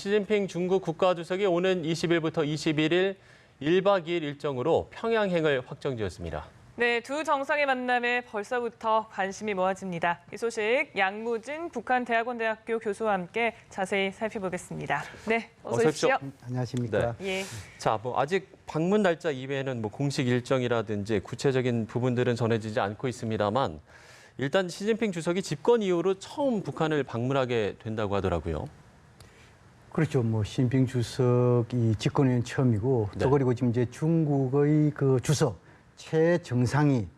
시진핑 중국 국가주석이 오는 20일부터 21일 1박 2일 일정으로 평양행을 확정지었습니다. 네, 두 정상의 만남에 벌써부터 관심이 모아집니다. 이 소식 양무진 북한대학원대학교 교수와 함께 자세히 살펴보겠습니다. 네, 어서 오십시오. 안녕하십니까. 네. 예. 자, 아직 방문 날짜 이외에는 공식 일정이라든지 구체적인 부분들은 전해지지 않고 있습니다만 일단 시진핑 주석이 집권 이후로 처음 북한을 방문하게 된다고 하더라고요. 그렇죠. 시진핑 주석이 집권은 처음이고 네. 또 그리고 지금 이제 중국의 그 주석 최정상이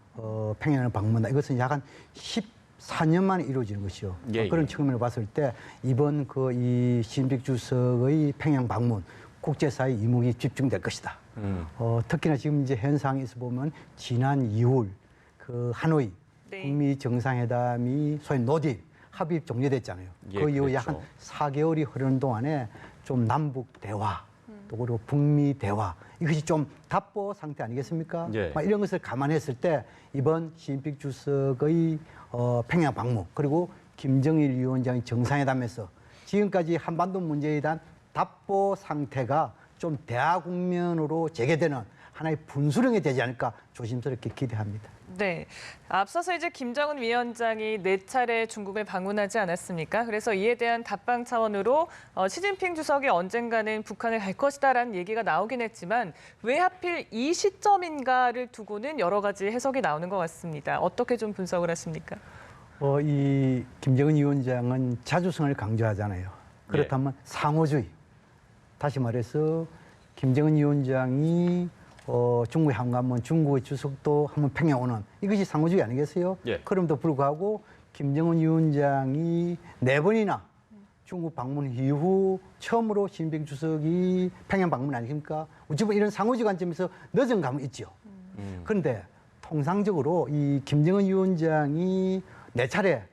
평양을 방문한다. 이것은 약 한 14년 만에 이루어지는 것이요. 예, 그런 예. 측면을 봤을 때 이번 이 시진핑 주석의 평양 방문 국제사회 이목이 집중될 것이다. 특히나 지금 이제 현 상황에서 보면 지난 2월 그 하노이 네. 북미 정상회담이 소위 노딜 합의 종료됐잖아요. 예, 그 이후 약 그랬죠. 한 4개월이 흐르는 동안에 좀 남북 대화 또 그리고 북미 대화 이것이 좀 답보 상태 아니겠습니까? 예. 이런 것을 감안했을 때 이번 시진핑 주석의 평양 방문 그리고 김정일 위원장의 정상회담에서 지금까지 한반도 문제에 대한 답보 상태가 좀 대화 국면으로 재개되는 하나의 분수령이 되지 않을까 조심스럽게 기대합니다. 네, 앞서서 이제 김정은 위원장이 4차례 중국을 방문하지 않았습니까? 그래서 이에 대한 답방 차원으로 시진핑 주석이 언젠가는 북한을 갈 것이다라는 얘기가 나오긴 했지만 왜 하필 이 시점인가를 두고는 여러 가지 해석이 나오는 것 같습니다. 어떻게 좀 분석을 하십니까? 이 김정은 위원장은 자주성을 강조하잖아요. 그렇다면 상호주의. 다시 말해서 김정은 위원장이 중국에 한번 가면 중국의 주석도 한번 평양 오는 이것이 상호주의 아니겠어요? 예. 그럼에도 불구하고 김정은 위원장이 4번이나 중국 방문 이후 처음으로 시진핑 주석이 평양 방문 아닙니까? 어찌보면 이런 상호주의 관점에서 늦은 감은 있죠. 그런데 통상적으로 이 김정은 위원장이 4차례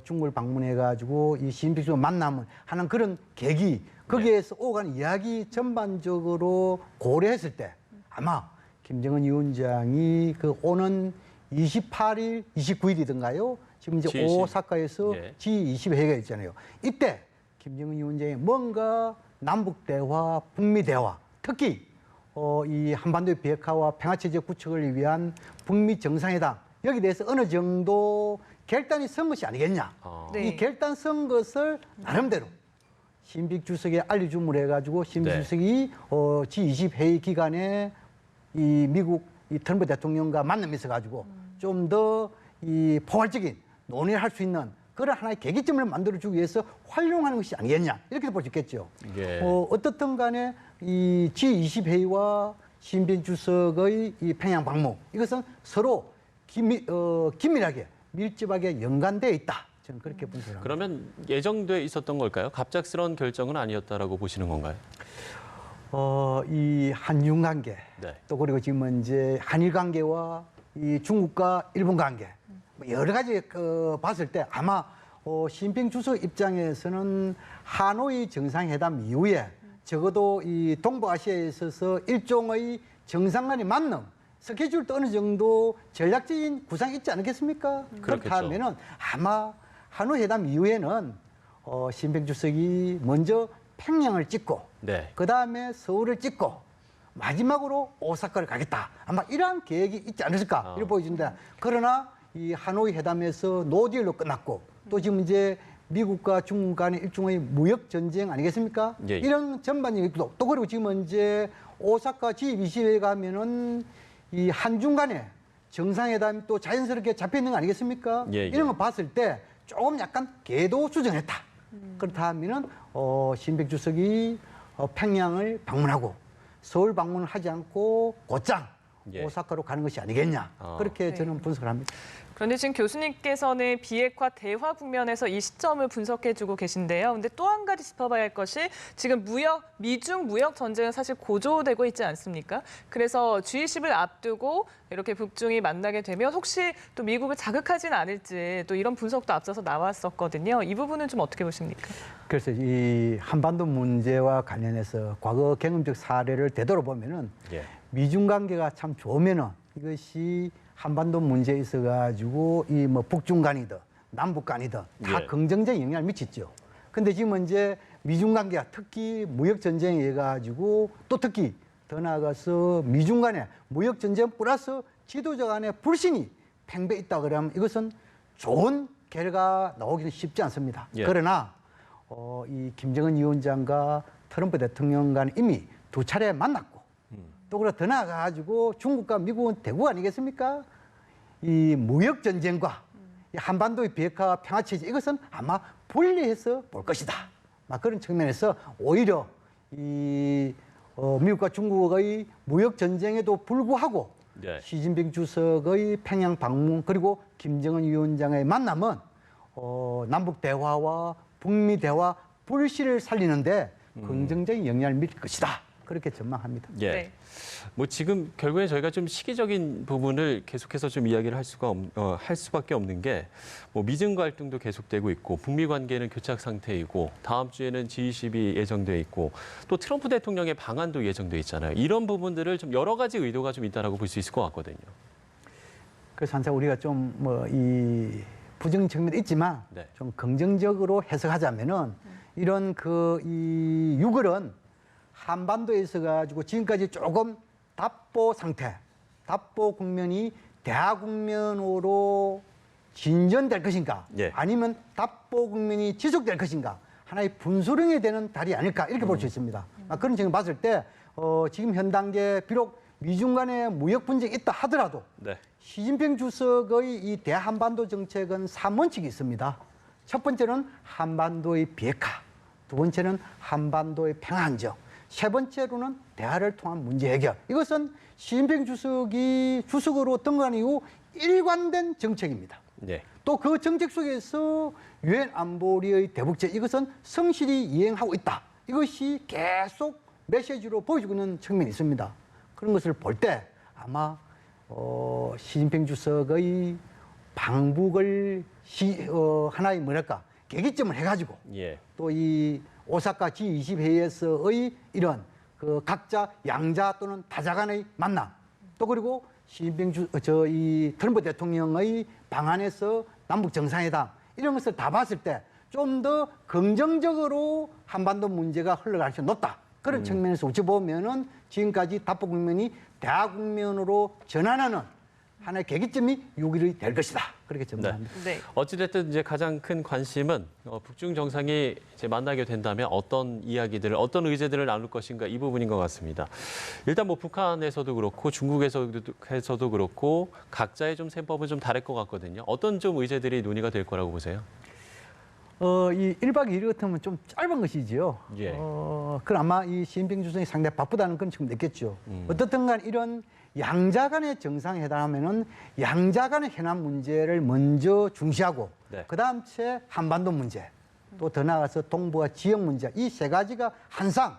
중국을 방문해가지고 이 시진핑 주석 만남을 하는 그런 계기 거기에서 오가는 이야기 전반적으로 고려했을 때 아마 김정은 위원장이 그 오는 28일, 29일이던가요? 지금 이제 G20. 오사카에서 예. G20 회의가 있잖아요. 이때 김정은 위원장이 뭔가 남북 대화, 북미 대화, 특히 이 한반도의 비핵화와 평화체제 구축을 위한 북미 정상회담 여기 대해서 어느 정도 결단이 선 것이 아니겠냐? 네. 이 결단 선 것을 나름대로 시진핑 주석에 알려줌을 해가지고 시진핑 네. 주석이 G20 회의 기간에 이 미국 이 트럼프 대통령과 만남이 있어가지고 좀 더 이 포괄적인 논의를 할 수 있는 그런 하나의 계기점을 만들어주기 위해서 활용하는 것이 아니겠냐 이렇게 볼 수 있겠죠. 예. 어떻든 간에 이 G20 회의와 시진핑 주석의 이 평양 방문 이것은 서로 긴밀하게 밀접하게 연관되어 있다. 저는 그렇게 분석합니다. 그러면 예정돼 있었던 걸까요? 갑작스러운 결정은 아니었다라고 보시는 건가요? 이 한중 관계, 네. 또 그리고 지금은 이제 한일 관계와 이 중국과 일본 관계, 여러 가지 봤을 때 아마 시진핑 주석 입장에서는 하노이 정상회담 이후에 적어도 이 동북아시아에 있어서 일종의 정상 간의 만남, 스케줄도 어느 정도 전략적인 구상이 있지 않겠습니까? 그렇다면은 아마 하노이 회담 이후에는 시진핑 주석이 먼저 평양을 찍고 네. 그다음에 서울을 찍고 마지막으로 오사카를 가겠다. 아마 이러한 계획이 있지 않을까 이렇게 보여진다. 그러나 이 하노이 회담에서 노딜로 끝났고 또 지금 이제 미국과 중국 간의 일종의 무역 전쟁 아니겠습니까? 예, 예. 이런 전반적인 또 그리고 지금 이제 오사카 G20에 가면은 이 한중 간에 정상회담이 또 자연스럽게 잡혀 있는 거 아니겠습니까? 예, 예. 이런 거 봤을 때 조금 약간 궤도 수정했다. 그렇다면은 시진핑 주석이 평양을 방문하고 서울 방문을 하지 않고 곧장 예. 오사카로 가는 것이 아니겠냐. 그렇게 네. 저는 분석을 합니다. 그런데 지금 교수님께서는 비핵화 대화 국면에서 이 시점을 분석해주고 계신데요. 근데 또 한 가지 짚어봐야 할 것이 지금 미중 무역 전쟁은 사실 고조되고 있지 않습니까? 그래서 G20을 앞두고 이렇게 북중이 만나게 되면 혹시 또 미국을 자극하진 않을지 또 이런 분석도 앞서서 나왔었거든요. 이 부분은 좀 어떻게 보십니까? 그래서 이 한반도 문제와 관련해서 과거 경험적 사례를 되돌아보면은 예. 미중 관계가 참 좋으면은 이것이 한반도 문제에 있어가지고 이 북중 간이든 남북 간이든 다 예. 긍정적인 영향을 미치죠. 근데 지금 이제 미중 관계가 특히 무역 전쟁에 의해 가지고 또 특히 더 나아가서 미중 간의 무역 전쟁 플러스 지도자 간의 불신이 팽배 있다 그러면 이것은 좋은 결과가 나오기는 쉽지 않습니다. 예. 그러나 이 김정은 위원장과 트럼프 대통령 간 이미 두 차례 만났고 또 그래 더 나아가지고 중국과 미국은 대국 아니겠습니까? 이 무역 전쟁과 이 한반도의 비핵화 평화 체제 이것은 아마 분리해서 볼 것이다. 막 그런 측면에서 오히려 이 미국과 중국의 무역 전쟁에도 불구하고 네. 시진핑 주석의 평양 방문 그리고 김정은 위원장의 만남은 남북 대화와 북미 대화 불씨를 살리는데 긍정적인 영향을 미칠 것이다. 그렇게 전망합니다. 예. 네. 뭐 지금 결국에 저희가 좀 시기적인 부분을 계속해서 좀 이야기를 할 수밖에 없는 게 뭐 미중 갈등도 계속되고 있고 북미 관계는 교착 상태이고 다음 주에는 G20이 예정돼 있고 또 트럼프 대통령의 방한도 예정돼 있잖아요. 이런 부분들을 좀 여러 가지 의도가 좀 있다라고 볼 수 있을 것 같거든요. 그래서 항상 우리가 좀 뭐 이 부정 측면도 있지만 네. 좀 긍정적으로 해석하자면은 이런 이 유골은 한반도에서 가지고 지금까지 조금 답보 상태, 답보 국면이 대화 국면으로 진전될 것인가, 예. 아니면 답보 국면이 지속될 것인가, 하나의 분수령이 되는 달이 아닐까 이렇게 볼 수 있습니다. 그런 점을 봤을 때 지금 현 단계 비록 미중 간의 무역 분쟁이 있다 하더라도 네. 시진핑 주석의 이 대한반도 정책은 3원칙이 있습니다. 첫 번째는 한반도의 비핵화, 두 번째는 한반도의 평화 안정, 세 번째로는 대화를 통한 문제 해결. 이것은 시진핑 주석이 주석으로 등극한 이후 일관된 정책입니다. 네. 또 그 정책 속에서 유엔 안보리의 대북제 이것은 성실히 이행하고 있다. 이것이 계속 메시지로 보여주고 있는 측면이 있습니다. 그런 것을 볼 때 아마 시진핑 주석의 방북을 하나의 뭐랄까 계기점을 해가지고 예. 또 이 오사카 G20 회의에서의 이런 그 각자 양자 또는 다자 간의 만남 또 그리고 시진핑 이 트럼프 대통령의 방안에서 남북 정상회담 이런 것을 다 봤을 때 좀 더 긍정적으로 한반도 문제가 흘러갈 수 높다. 그런 측면에서 어찌 보면은 지금까지 답보 국면이 대화 국면으로 전환하는 하나의 계기점이 6일이 될 것이다. 그렇게 전망합니다. 네. 어찌됐든 이제 가장 큰 관심은 북중 정상이 이제 만나게 된다면 어떤 이야기들을, 어떤 의제들을 나눌 것인가 이 부분인 것 같습니다. 일단 뭐 북한에서도 그렇고 중국에서도 그렇고 각자의 좀 셈법은 좀 다를 것 같거든요. 어떤 좀 의제들이 논의가 될 거라고 보세요? 이 1박 2일 같으면 좀 짧은 것이지요. 예. 그럼 아마 이 시진핑 주석이 상당히 바쁘다는 그런 측면도 있겠죠. 어떻든 간 이런 양자 간의 정상회담하면은 양자 간의 현안 문제를 먼저 중시하고 네. 그다음 채 한반도 문제 또 더 나아가서 동북아 지역 문제 이 세 가지가 항상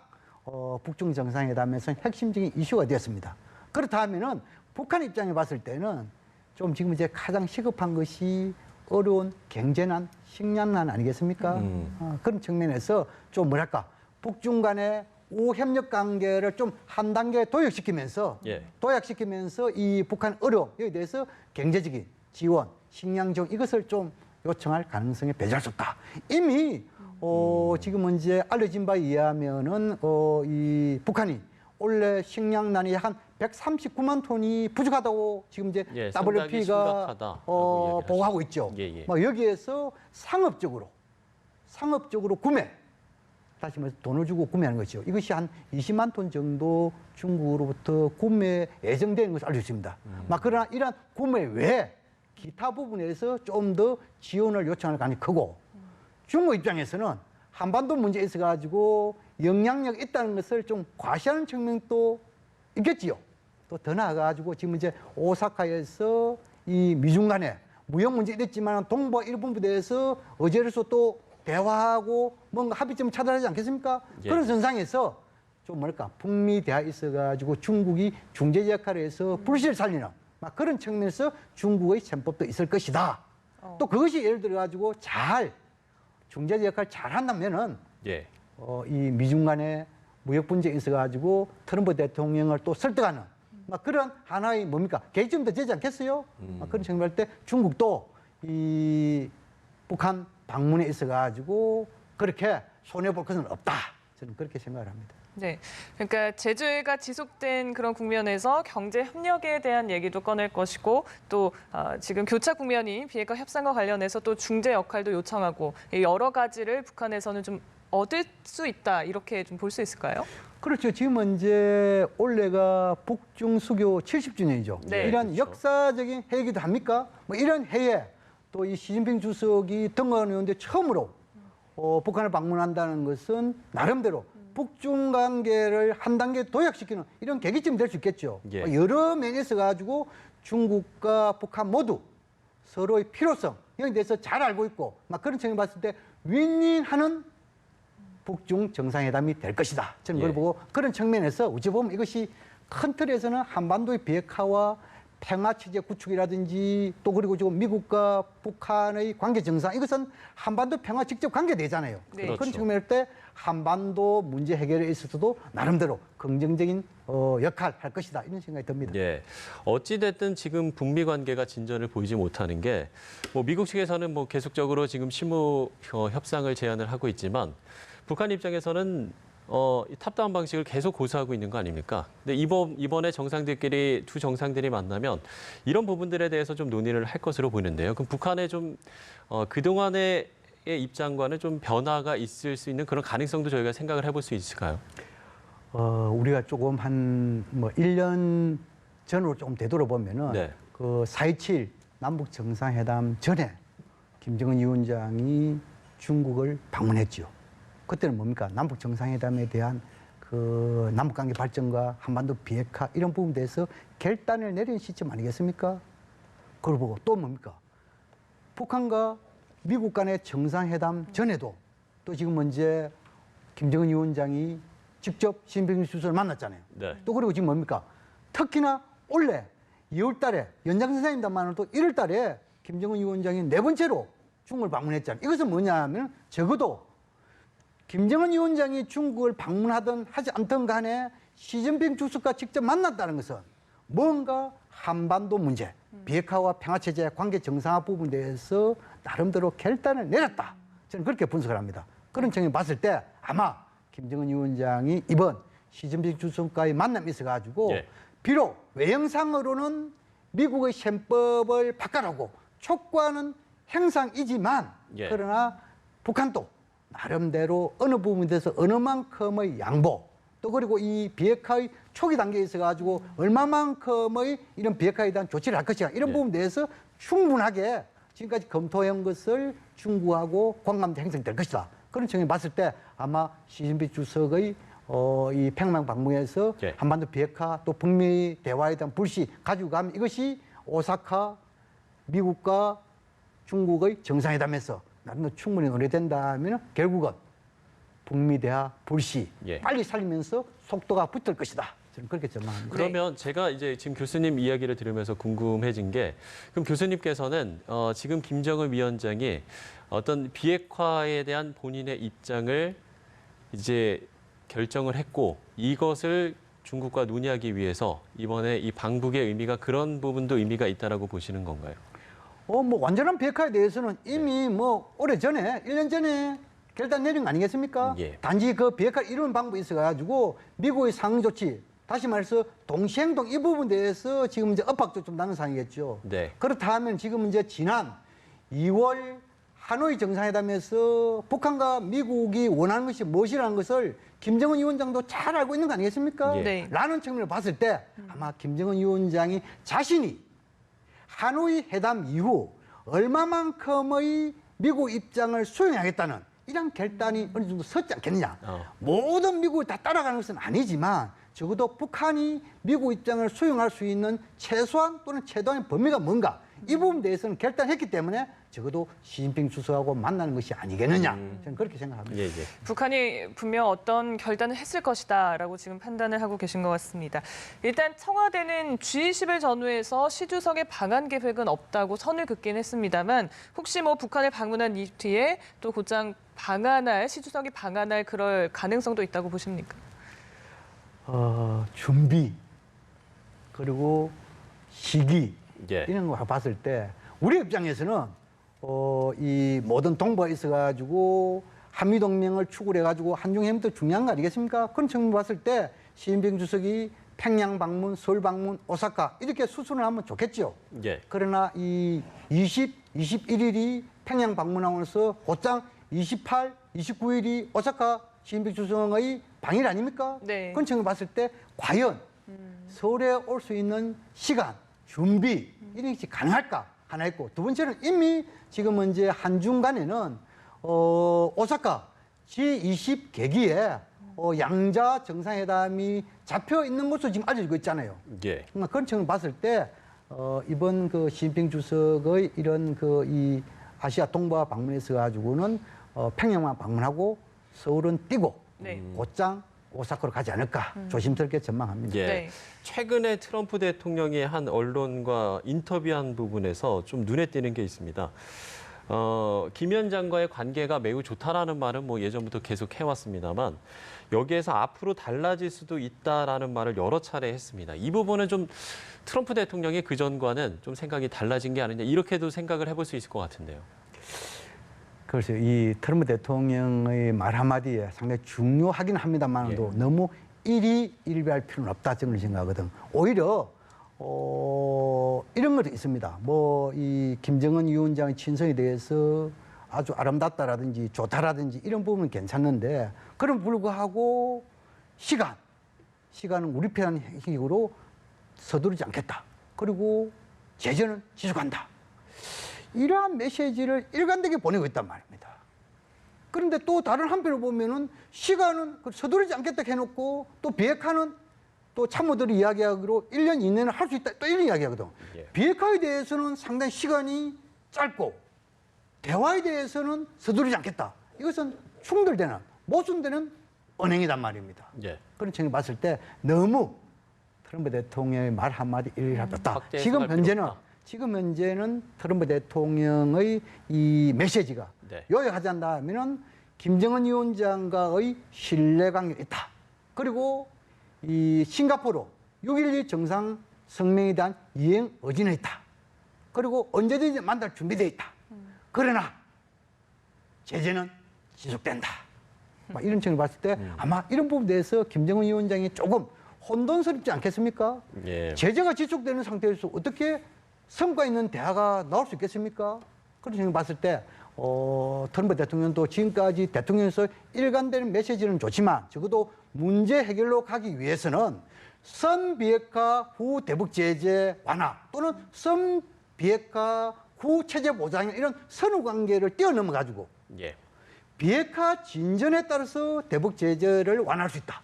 북중 정상회담에서 핵심적인 이슈가 되었습니다. 그렇다면은 북한 입장에 봤을 때는 좀 지금 이제 가장 시급한 것이 어려운 경제난, 식량난 아니겠습니까? 그런 측면에서 좀 뭐랄까 북중 간의 우협력 관계를 좀 한 단계 도약시키면서 이 북한 어려움에 대해서 경제적인 지원, 식량 지원 이것을 좀 요청할 가능성이 배제할 수 없다. 이미 지금 이제 알려진 바에 의하면은 이 북한이 올해 식량난이 한 139만 톤이 부족하다고 지금 이제 WFP가 보고하고 있죠. 여기에서 상업적으로 구매, 다시 말해서 돈을 주고 구매하는 것이죠. 이것이 한 20만 톤 정도 중국으로부터 구매 예정되는 것을 알고 있습니다. 그러나 이러한 구매 외에 기타 부분에서 좀 더 지원을 요청할 가능성이 크고 중국 입장에서는 한반도 문제에 있어가지고 영향력 있다는 것을 좀 과시하는 측면도 있겠지요. 또 더 나아가지고 지금 이제 오사카에서 이 미중 간에 무역 문제도 있지만 동북아 일본 부대에서 어제로서 또 대화하고 뭔가 합의점을 찾아내지 않겠습니까? 예. 그런 선상에서 좀 뭐랄까 북미 대화에 있어가지고 중국이 중재자 역할을 해서 불씨를 살리는 그런 측면에서 중국의 셈법도 있을 것이다. 또 그것이 예를 들어가지고 잘 중재자 역할을 잘 한다면은 이 미중 간의 무역 분쟁에 있어가지고 트럼프 대통령을 또 설득하는 그런 하나의 뭡니까 계기점도 되지 않겠어요? 그런 측면할 때 중국도 이 북한 방문에 있어가지고 그렇게 손해 볼 것은 없다. 저는 그렇게 생각을 합니다. 네, 그러니까 제재가 지속된 그런 국면에서 경제 협력에 대한 얘기도 꺼낼 것이고 또 지금 교차 국면인 비핵화 협상과 관련해서 또 중재 역할도 요청하고 여러 가지를 북한에서는 좀 얻을 수 있다 이렇게 좀 볼 수 있을까요? 그렇죠. 지금은 이제 올해가 북중 수교 70주년이죠. 네. 이런 그렇죠. 역사적인 해이기도 합니까? 뭐 이런 해에 또 이 시진핑 주석이 등원했는데 처음으로 북한을 방문한다는 것은 나름대로 북중 관계를 한 단계 도약시키는 이런 계기점이 될 수 있겠죠. 예. 여러 면에서 가지고 중국과 북한 모두 서로의 필요성 여기에 대해서 잘 알고 있고 막 그런 측면을 봤을 때 윈윈하는 북중 정상회담이 될 것이다. 저는 그걸 예. 보고 그런 측면에서 어찌 보면 이것이 큰 틀에서는 한반도의 비핵화와 평화체제 구축이라든지 또 그리고 지금 미국과 북한의 관계 정상 이것은 한반도 평화 직접 관계되잖아요. 네. 그런 그렇죠. 측면일 때 한반도 문제 해결에 있어서도 나름대로 긍정적인 역할 할 것이다 이런 생각이 듭니다. 예. 어찌됐든 지금 북미 관계가 진전을 보이지 못하는 게 뭐 미국 측에서는 뭐 계속적으로 지금 실무 협상을 제안을 하고 있지만 북한 입장에서는 이 탑다운 방식을 계속 고수하고 있는 거 아닙니까? 근데 이번에 정상들끼리 두 정상들이 만나면 이런 부분들에 대해서 좀 논의를 할 것으로 보이는데요. 그럼 북한의 좀 그동안의 입장과는 좀 변화가 있을 수 있는 그런 가능성도 저희가 생각을 해볼 수 있을까요? 우리가 조금 한 뭐 1년 전으로 조금 되돌아보면은 네. 그 4.27 남북 정상회담 전에 김정은 위원장이 중국을 방문했죠. 그때는 뭡니까? 남북 정상회담에 대한 그 남북 관계 발전과 한반도 비핵화 이런 부분에 대해서 결단을 내린 시점 아니겠습니까? 그걸 보고 또 뭡니까? 북한과 미국 간의 정상회담 전에도 또 지금 문제 김정은 위원장이 직접 시진핑 주석을 만났잖아요. 네. 또 그리고 지금 뭡니까? 특히나 올해 2월 달에 연장선상회담만은 또 1월 달에 김정은 위원장이 4번째로 중국을 방문했잖아요. 이것은 뭐냐면 적어도 김정은 위원장이 중국을 방문하든 하지 않든 간에 시진핑 주석과 직접 만났다는 것은 뭔가 한반도 문제, 비핵화와 평화체제 관계 정상화 부분에 대해서 나름대로 결단을 내렸다. 저는 그렇게 분석을 합니다. 그런 측면을 봤을 때 아마 김정은 위원장이 이번 시진핑 주석과의 만남이 있어가지고 예. 비록 외형상으로는 미국의 셈법을 바꿔라고 촉구하는 행상이지만 예. 그러나 북한도 나름대로 어느 부분에 대해서 어느 만큼의 양보 또 그리고 이 비핵화의 초기 단계에 있어가지고 얼마만큼의 이런 비핵화에 대한 조치를 할 것인가 이런 예. 부분에 대해서 충분하게 지금까지 검토해온 것을 중국하고 공감대 형성될 것이다. 그런 측면에 봤을 때 아마 시진핑 주석의 이 평양 방문에서 예. 한반도 비핵화 또 북미 대화에 대한 불씨 가지고 가면 이것이 오사카 미국과 중국의 정상회담에서 나름대로 충분히 논의된다면 결국은 북미 대화 불씨 예. 빨리 살리면서 속도가 붙을 것이다. 저는 그렇게 전망합니다. 그러면 제가 이제 지금 교수님 이야기를 들으면서 궁금해진 게 그럼 교수님께서는 지금 김정은 위원장이 어떤 비핵화에 대한 본인의 입장을 이제 결정을 했고 이것을 중국과 논의하기 위해서 이번에 이 방북의 의미가 그런 부분도 의미가 있다라고 보시는 건가요? 뭐 완전한 비핵화에 대해서는 이미 뭐 오래 전에 1년 전에 결단 내린 거 아니겠습니까? 예. 단지 그 비핵화 이루는 방법이 있어가지고 미국의 상응 조치 다시 말해서 동시행동 이 부분에 대해서 지금 이제 압박도 좀 나는 상황이겠죠. 네. 그렇다면 지금 이제 지난 2월 하노이 정상회담에서 북한과 미국이 원하는 것이 무엇이라는 것을 김정은 위원장도 잘 알고 있는 거 아니겠습니까? 예. 네. 라는 측면을 봤을 때 아마 김정은 위원장이 자신이 하노이 회담 이후 얼마만큼의 미국 입장을 수용하겠다는 이런 결단이 어느 정도 섰지 않겠느냐. 모든 미국이 다 따라가는 것은 아니지만 적어도 북한이 미국 입장을 수용할 수 있는 최소한 또는 최대한의 범위가 뭔가 이 부분에 대해서는 결단했기 때문에 적어도 시진핑 주석하고 만나는 것이 아니겠느냐. 저는 그렇게 생각합니다. 예, 예. 북한이 분명 어떤 결단을 했을 것이다라고 지금 판단을 하고 계신 것 같습니다. 일단 청와대는 G20을 전후해서 시 주석의 방한 계획은 없다고 선을 긋긴 했습니다만 혹시 뭐 북한을 방문한 이 뒤에 또 곧장 방한할 시 주석이 방한할 그럴 가능성도 있다고 보십니까? 준비 그리고 시기 예. 이런 거 봤을 때 우리 입장에서는 이 모든 동부가 있어가지고 한미동맹을 축을 해가지고 한중협력도 중요한 거 아니겠습니까? 그런 측면을 봤을 때 시진핑 주석이 평양 방문, 서울 방문, 오사카 이렇게 수순을 하면 좋겠죠. 예. 그러나 이 20, 21일이 평양 방문하면서 곧장 28, 29일이 오사카 시진핑 주석의 방일 아닙니까? 네. 그런 측면을 봤을 때 과연 서울에 올 수 있는 시간, 준비 이런 것이 가능할까? 하나 있고 두 번째는 이미 지금 이제 한중 간에는 오사카 G20 계기에 양자 정상회담이 잡혀 있는 것으로 지금 알려지고 있잖아요. 예. 그런 측면을 봤을 때 이번 그 시진핑 주석의 이런 그 이 아시아 동북아 방문에서 가지고는 평양만 방문하고 서울은 뛰고 네. 곧장 오사카로 가지 않을까 조심스럽게 전망합니다. 예. 네. 최근에 트럼프 대통령이 한 언론과 인터뷰한 부분에서 좀 눈에 띄는 게 있습니다. 김 위원장과의 관계가 매우 좋다라는 말은 뭐 예전부터 계속 해왔습니다만 여기에서 앞으로 달라질 수도 있다라는 말을 여러 차례 했습니다. 이 부분은 좀 트럼프 대통령이 그전과는 좀 생각이 달라진 게 아니냐 이렇게도 생각을 해볼 수 있을 것 같은데요. 그래서 이 트럼프 대통령의 말 한마디에 상당히 중요하긴 합니다만도 너무 일희일비할 필요는 없다 저는 생각하거든. 오히려 이런 것도 있습니다. 뭐 이 김정은 위원장의 친서에 대해서 아주 아름답다라든지 좋다라든지 이런 부분은 괜찮는데 그럼 불구하고 시간은 우리 편한 형식으로 서두르지 않겠다. 그리고 제재는 지속한다. 이러한 메시지를 일관되게 보내고 있단 말입니다. 그런데 또 다른 한편으로 보면은 시간은 서두르지 않겠다 해놓고 또 비핵화는 또 참모들이 이야기하기로 1년 이내는 할 수 있다. 또 이런 이야기하거든. 예. 비핵화에 대해서는 상당히 시간이 짧고 대화에 대해서는 서두르지 않겠다. 이것은 충돌되는 모순되는 언행이란 말입니다. 예. 그런 측면을 봤을 때 너무 트럼프 대통령의 말 한마디 일일이 없다. 확대 해석할 지금 현재는 트럼프 대통령의 이 메시지가 네. 요약하자면 김정은 위원장과의 신뢰관계가 있다. 그리고 이 싱가포르 6.12 정상성명에 대한 이행 의지는 있다. 그리고 언제든지 만날 준비되어 있다. 그러나 제재는 지속된다. 이런 측면을 봤을 때 아마 이런 부분에 대해서 김정은 위원장이 조금 혼돈스럽지 않겠습니까? 예. 제재가 지속되는 상태에서 어떻게 성과 있는 대화가 나올 수 있겠습니까? 그런 측면을 봤을 때 트럼프 대통령도 지금까지 대통령에서 일관되는 메시지는 좋지만 적어도 문제 해결로 가기 위해서는 선 비핵화 후 대북 제재 완화 또는 선 비핵화 후 체제 보장 이런 선후 관계를 뛰어넘어 가지고 예. 비핵화 진전에 따라서 대북 제재를 완화할 수 있다.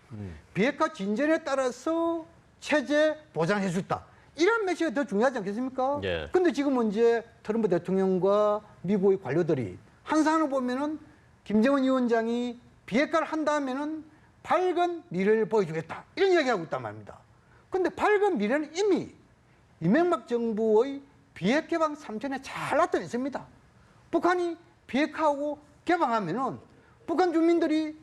비핵화 진전에 따라서 체제 보장할 수 있다. 이런 메시지가 더 중요하지 않겠습니까? 예. 근데 지금 이제 트럼프 대통령과 미국의 관료들이 한상을 보면은 김정은 위원장이 비핵화를 한다면은 밝은 미래를 보여주겠다. 이런 이야기하고 있단 말입니다. 근데 밝은 미래는 이미 이명박 정부의 비핵 개방 3전에 잘 나타나 있습니다. 북한이 비핵화하고 개방하면은 북한 주민들이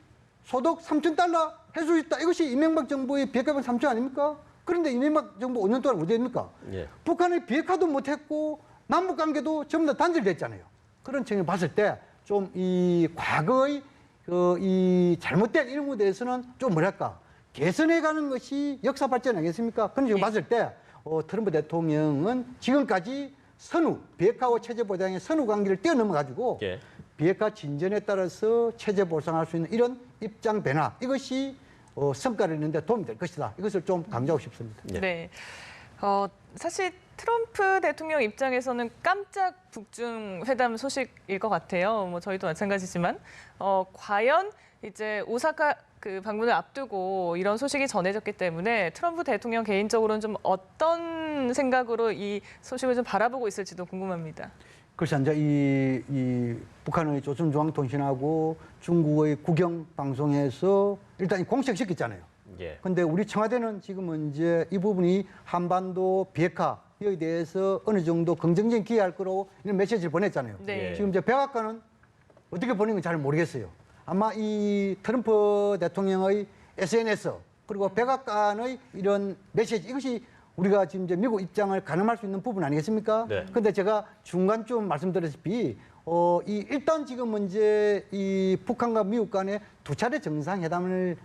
소득 3,000달러 해줄 수 있다. 이것이 이명박 정부의 비핵 개방 3전 아닙니까? 그런데 이명박 정부 5년 동안 어디 됩니까? 예. 북한의 비핵화도 못했고 남북 관계도 전부 다 단절됐잖아요. 그런 측면을 봤을 때 좀 이 과거의 이 잘못된 이런 것에 대해서는 좀 뭐랄까 개선해가는 것이 역사 발전 아니겠습니까? 그런 식으로 봤을 때 트럼프 대통령은 지금까지 선후 비핵화와 체제 보장의 선후 관계를 뛰어넘어 가지고 예. 비핵화 진전에 따라서 체제 보상할 수 있는 이런 입장 변화 이것이 성과를 내는 데 도움이 될 것이다. 이것을 좀 강조하고 싶습니다. 예. 네. 사실 트럼프 대통령 입장에서는 깜짝 북중 회담 소식일 것 같아요. 뭐 저희도 마찬가지지만 과연 이제 오사카 그 방문을 앞두고 이런 소식이 전해졌기 때문에 트럼프 대통령 개인적으로는 좀 어떤 생각으로 이 소식을 좀 바라보고 있을지도 궁금합니다. 그래서 이제 이 북한의 조선중앙통신하고 중국의 국영방송에서 일단 공식시켰잖아요. 예. 근데 우리 청와대는 지금 이제 이 부분이 한반도 비핵화에 대해서 어느 정도 긍정적인 기여할 거로 이런 메시지를 보냈잖아요. 네. 지금 이제 백악관은 어떻게 보낸 건지 잘 모르겠어요. 아마 이 트럼프 대통령의 SNS 그리고 백악관의 이런 메시지 이것이 우리가 지금 이제 미국 입장을 가늠할 수 있는 부분 아니겠습니까? 네. 근데 제가 중간쯤 말씀드렸다시피 일단 지금 이제 이 북한과 미국 간에 두 차례 정상회담을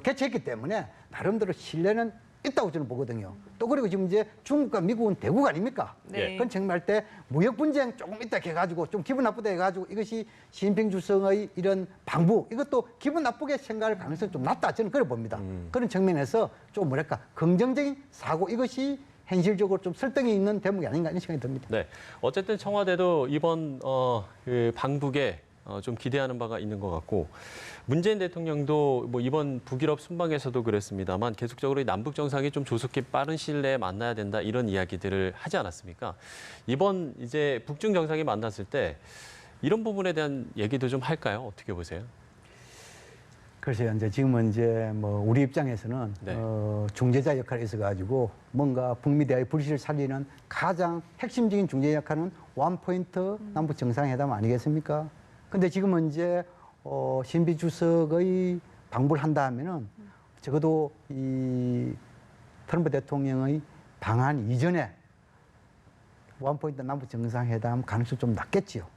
개최했기 때문에 나름대로 신뢰는 있다고 저는 보거든요. 또 그리고 지금 이제 중국과 미국은 대국 아닙니까? 네. 그건 정말 때 무역 분쟁 조금 있다 해가지고 좀 기분 나쁘다 해가지고 이것이 시진핑 주석의 이런 방부 이것도 기분 나쁘게 생각할 가능성이 좀 낮다 저는 그래 봅니다. 그런 측면에서 좀 뭐랄까 긍정적인 사고 이것이 현실적으로 좀 설득이 있는 대목이 아닌가 이런 생각이 듭니다. 네. 어쨌든 청와대도 이번 그 방북에 좀 기대하는 바가 있는 것 같고 문재인 대통령도 뭐 이번 북유럽 순방에서도 그랬습니다만 계속적으로 이 남북 정상이 좀 조속히 빠른 시일 내에 만나야 된다 이런 이야기들을 하지 않았습니까? 이번 이제 북중 정상이 만났을 때 이런 부분에 대한 얘기도 좀 할까요? 어떻게 보세요? 글쎄요, 이제 지금은 이제 뭐 우리 입장에서는 네. 중재자 역할이 있어가지고 뭔가 북미 대화의 불씨를 살리는 가장 핵심적인 중재 역할은 원포인트 남북 정상회담 아니겠습니까? 근데 지금은 이제 신비 주석의 방불 한다 하면은 적어도 이 트럼프 대통령의 방한 이전에 원포인트 남북 정상회담 가능성이 좀 낮겠지요.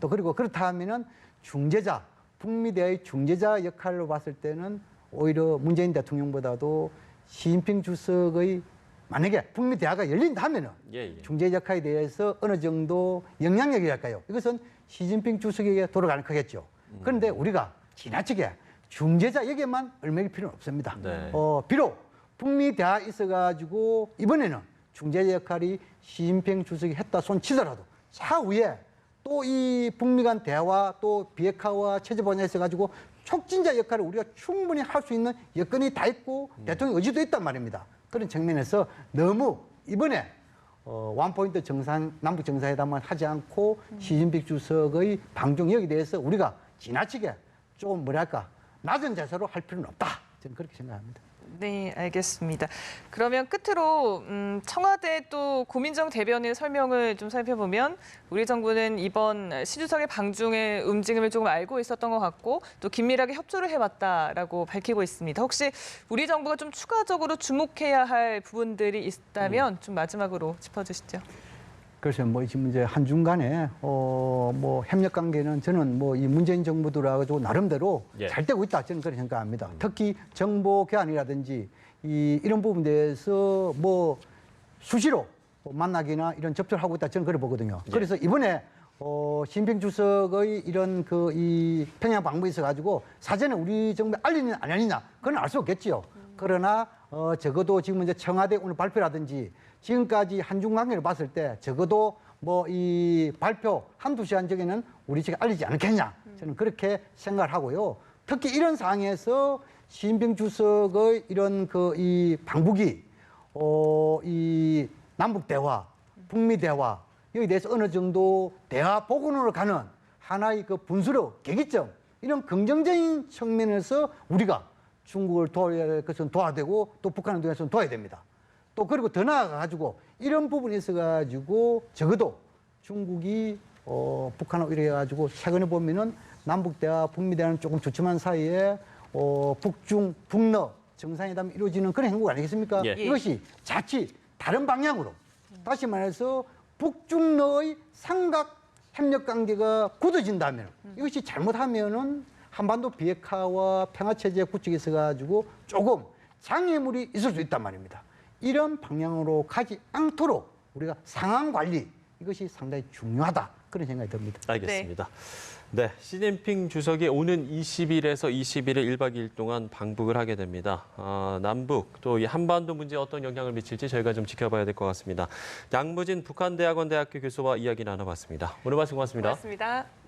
또 그리고 그렇다 하면은 중재자, 북미 대화의 중재자 역할로 봤을 때는 오히려 문재인 대통령보다도 시진핑 주석의 만약에 북미 대화가 열린다면은 예. 중재 역할에 대해서 어느 정도 영향력이랄까요? 이것은 시진핑 주석에게 돌아가는 거겠죠. 그런데 우리가 지나치게 중재자에게만 얽매일 필요는 없습니다. 네. 비록 북미 대화 있어가지고 이번에는 중재자 역할이 시진핑 주석이 했다 손 치더라도 차후에 또 이 북미 간 대화 또 비핵화와 체제 번영에 있어가지고 촉진자 역할을 우리가 충분히 할 수 있는 여건이 다 있고 대통령 의지도 있단 말입니다. 그런 측면에서 너무 이번에 원포인트 남북 정상회담을 하지 않고 시진핑 주석의 방중 여기에 대해서 우리가 지나치게 좀 뭐랄까 낮은 자세로 할 필요는 없다. 저는 그렇게 생각합니다. 네, 알겠습니다. 그러면 끝으로 청와대 또 고민정 대변인의 설명을 좀 살펴보면 우리 정부는 이번 시 주석의 방중의 움직임을 조금 알고 있었던 것 같고 또 긴밀하게 협조를 해왔다라고 밝히고 있습니다. 혹시 우리 정부가 좀 추가적으로 주목해야 할 부분들이 있다면 좀 마지막으로 짚어주시죠. 그래서 뭐 지금 이제 한중 간에 뭐 협력 관계는 저는 뭐 이 문재인 정부들하고 나름대로 예. 잘 되고 있다 저는 그렇게 생각합니다. 특히 정보 교환이라든지 이런 부분에 대해서 뭐 수시로 만나기나 이런 접촉을 하고 있다 저는 그래 보거든요. 예. 그래서 이번에 시진핑 주석의 이런 이 평양 방문이 있어가지고 사전에 우리 정부에 알리느냐 안 알리느냐 그건 알 수 없겠지요. 그러나 적어도 지금 이제 청와대 오늘 발표라든지 지금까지 한중 관계를 봤을 때 적어도 뭐 이 발표 한두 시간 전에는 우리 측에 알리지 않겠냐 저는 그렇게 생각을 하고요. 특히 이런 상황에서 시진핑 주석의 이런 이 방북이 이 남북 대화, 북미 대화 여기에 대해서 어느 정도 대화 복원으로 가는 하나의 분수로 계기점 이런 긍정적인 측면에서 우리가 중국을 도와야 될 것은 도와야 되고 또 북한을 도와서는 도와야 됩니다. 또 그리고 더 나아가가지고 이런 부분이 있어가지고 적어도 중국이 북한하고 이래가지고 최근에 보면은 남북 대화, 북미 대화는 조금 주춤한 사이에 북중, 북러 정상회담이 이루어지는 그런 행보 아니겠습니까? 예. 이것이 자칫 다른 방향으로 다시 말해서 북중러의 삼각 협력 관계가 굳어진다면 이것이 잘못하면은 한반도 비핵화와 평화체제 구축에 있어가지고 조금 장애물이 있을 수 있단 말입니다. 이런 방향으로 가지 않도록 우리가 상황 관리 이것이 상당히 중요하다 그런 생각이 듭니다. 알겠습니다. 네, 시진핑 주석이 오는 20일에서 21일 1박 2일 동안 방북을 하게 됩니다. 남북 또 이 한반도 문제에 어떤 영향을 미칠지 저희가 좀 지켜봐야 될 것 같습니다. 양무진 북한대학원 대학교 교수와 이야기 나눠봤습니다. 오늘 말씀 고맙습니다. 고맙습니다.